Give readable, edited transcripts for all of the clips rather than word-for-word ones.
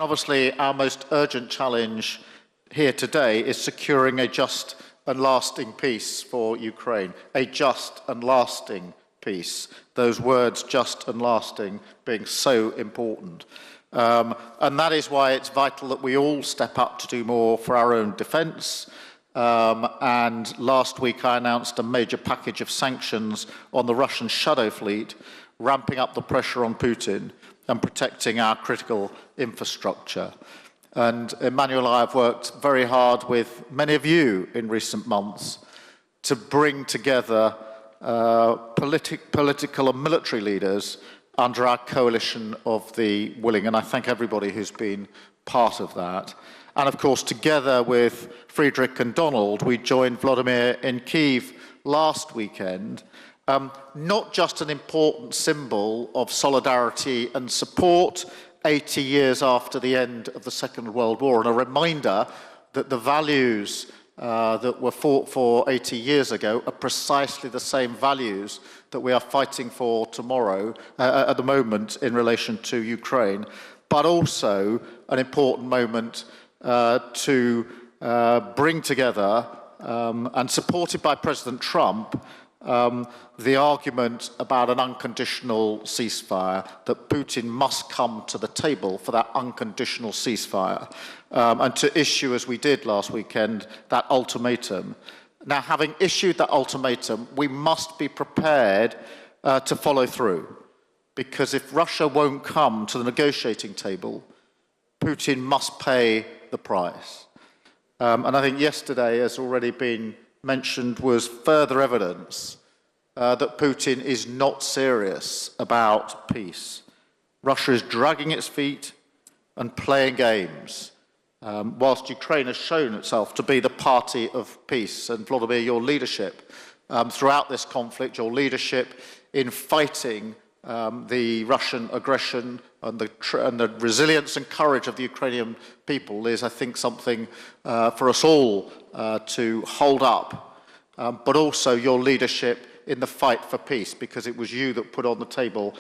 Obviously, our most urgent challenge here today is securing a just and lasting peace for Ukraine. A just and lasting peace. Those words, just and lasting, being so important. And that is why it's vital that we all step up to do more for our own defence. And last week I announced a major package of sanctions on the Russian shadow fleet, ramping up the pressure on Putin and protecting our critical infrastructure. And Emmanuel and I have worked very hard with many of you in recent months to bring together political and military leaders under our coalition of the willing, and I thank everybody who's been part of that. And of course, together with Friedrich and Donald, we joined Vladimir in Kyiv last weekend, not just an important symbol of solidarity and support 80 years after the end of the Second World War, and a reminder that the values that were fought for 80 years ago are precisely the same values that we are fighting for tomorrow, at the moment, in relation to Ukraine, but also an important moment to bring together, and supported by President Trump, the argument about an unconditional ceasefire, that Putin must come to the table for that unconditional ceasefire, and to issue, as we did last weekend, that ultimatum. Now, having issued that ultimatum, we must be prepared to follow through, because if Russia won't come to the negotiating table, Putin must pay the price. And I think yesterday, as already been mentioned, was further evidence that Putin is not serious about peace. Russia is dragging its feet and playing games, whilst Ukraine has shown itself to be the party of peace. And Vladimir, your leadership throughout this conflict, your leadership in fighting the Russian aggression and the resilience and courage of the Ukrainian people is, I think, something for us all to hold up, but also your leadership in the fight for peace, because it was you that put on the table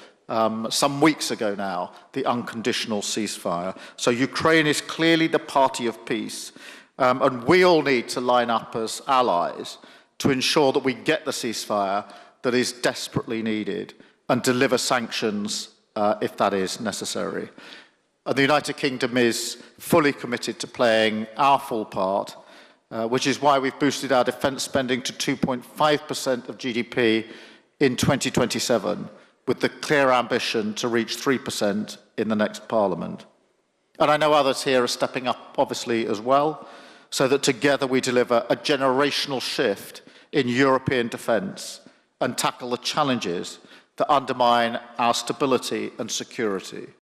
some weeks ago now the unconditional ceasefire. So Ukraine is clearly the party of peace, and we all need to line up as allies to ensure that we get the ceasefire that is desperately needed and deliver sanctions if that is necessary. And the United Kingdom is fully committed to playing our full part, which is why we've boosted our defence spending to 2.5% of GDP in 2027, with the clear ambition to reach 3% in the next Parliament. And I know others here are stepping up, obviously, as well, so that together we deliver a generational shift in European defence and tackle the challenges that undermine our stability and security.